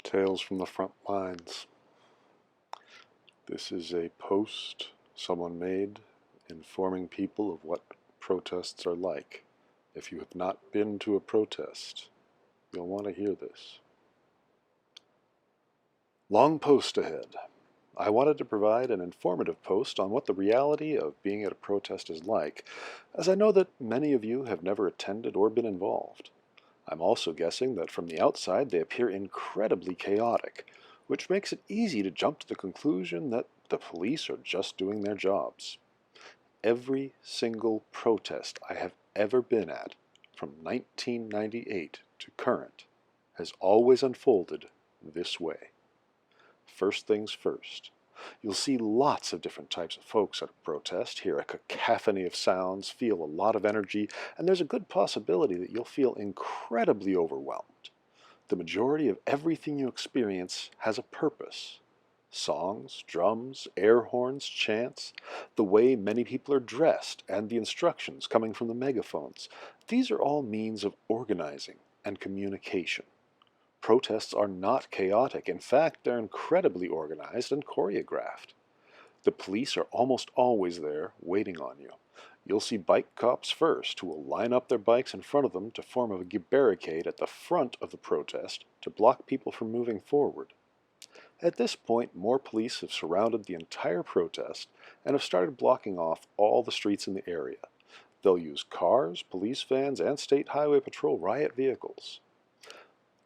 Tales from the Front Lines. This is a post someone made informing people of what protests are like. If you have not been to a protest, you'll want to hear this. Long post ahead. I wanted to provide an informative post on what the reality of being at a protest is like, as I know that many of you have never attended or been involved. I'm also guessing that from the outside they appear incredibly chaotic, which makes it easy to jump to the conclusion that the police are just doing their jobs. Every single protest I have ever been at, from 1998 to current, has always unfolded this way. First things first. You'll see lots of different types of folks at a protest, hear a cacophony of sounds, feel a lot of energy, and there's a good possibility that you'll feel incredibly overwhelmed. The majority of everything you experience has a purpose. Songs, drums, air horns, chants, the way many people are dressed, and the instructions coming from the megaphones. These are all means of organizing and communication. Protests are not chaotic. In fact, they're incredibly organized and choreographed. The police are almost always there, waiting on you. You'll see bike cops first, who will line up their bikes in front of them to form a barricade at the front of the protest to block people from moving forward. At this point, more police have surrounded the entire protest and have started blocking off all the streets in the area. They'll use cars, police vans, and State Highway Patrol riot vehicles.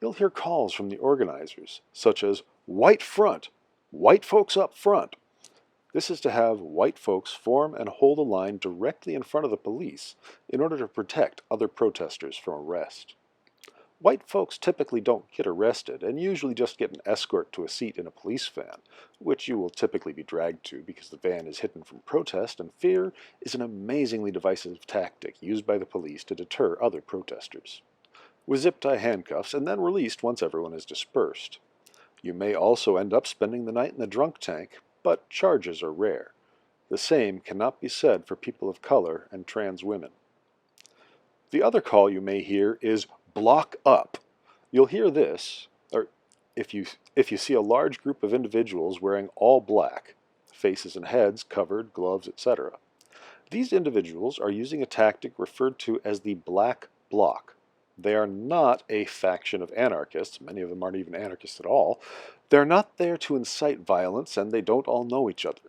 You'll hear calls from the organizers, such as "White Front," "White folks up front." This is to have white folks form and hold a line directly in front of the police in order to protect other protesters from arrest. White folks typically don't get arrested and usually just get an escort to a seat in a police van, which you will typically be dragged to because the van is hidden from protest, and fear is an amazingly divisive tactic used by the police to deter other protesters. With zip-tie handcuffs and then released once everyone is dispersed. You may also end up spending the night in the drunk tank, but charges are rare. The same cannot be said for people of color and trans women. The other call you may hear is "block up." You'll hear this, or if you see a large group of individuals wearing all black, faces and heads covered, gloves, etc. These individuals are using a tactic referred to as the Black Bloc. They are not a faction of anarchists. Many of them aren't even anarchists at all. They're not there to incite violence, and they don't all know each other.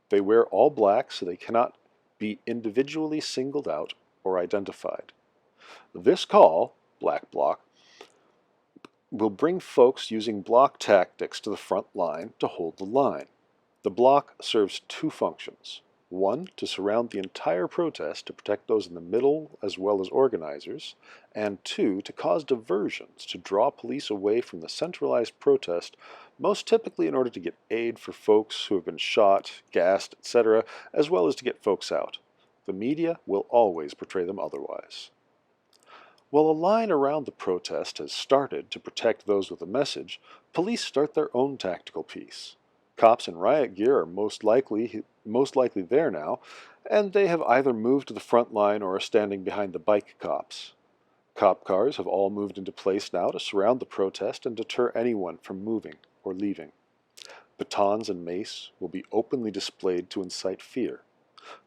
They wear all black so they cannot be individually singled out or identified. This call, Black Bloc, will bring folks using block tactics to the front line to hold the line. The block serves two functions. One, to surround the entire protest to protect those in the middle as well as organizers, and two, to cause diversions to draw police away from the centralized protest, most typically in order to get aid for folks who have been shot, gassed, etc., as well as to get folks out. The media will always portray them otherwise. While a line around the protest has started to protect those with a message, police start their own tactical piece. Cops in riot gear are most likely there now, and they have either moved to the front line or are standing behind the bike cops. Cop cars have all moved into place now to surround the protest and deter anyone from moving or leaving. Batons and mace will be openly displayed to incite fear.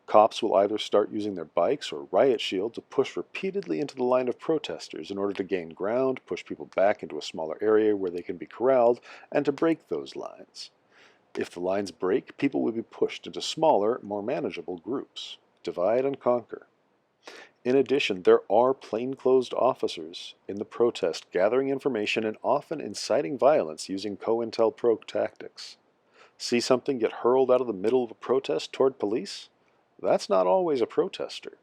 Cops will either start using their bikes or riot shield to push repeatedly into the line of protesters in order to gain ground, push people back into a smaller area where they can be corralled, and to break those lines. If the lines break, people will be pushed into smaller, more manageable groups. Divide and conquer. In addition, there are plainclothes officers in the protest gathering information and often inciting violence using COINTELPRO tactics. See something get hurled out of the middle of a protest toward police? That's not always a protester.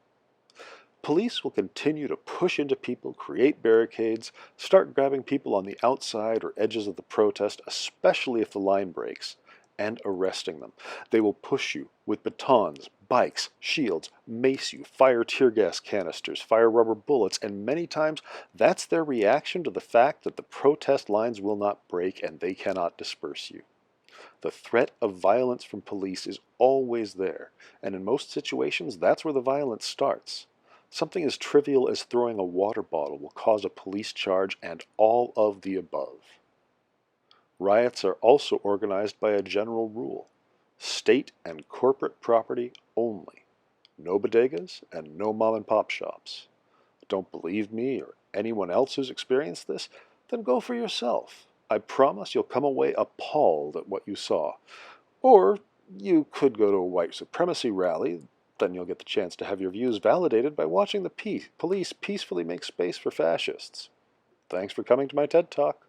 Police will continue to push into people, create barricades, start grabbing people on the outside or edges of the protest, especially if the line breaks, and arresting them. They will push you with batons, bikes, shields, mace you, fire tear gas canisters, fire rubber bullets, and many times that's their reaction to the fact that the protest lines will not break and they cannot disperse you. The threat of violence from police is always there, and in most situations that's where the violence starts. Something as trivial as throwing a water bottle will cause a police charge, and all of the above. Riots are also organized by a general rule: state and corporate property only. No bodegas and no mom and pop shops. Don't believe me or anyone else who's experienced this? Then go for yourself. I promise you'll come away appalled at what you saw. Or you could go to a white supremacy rally. Then you'll get the chance to have your views validated by watching the police peacefully make space for fascists. Thanks for coming to my TED Talk.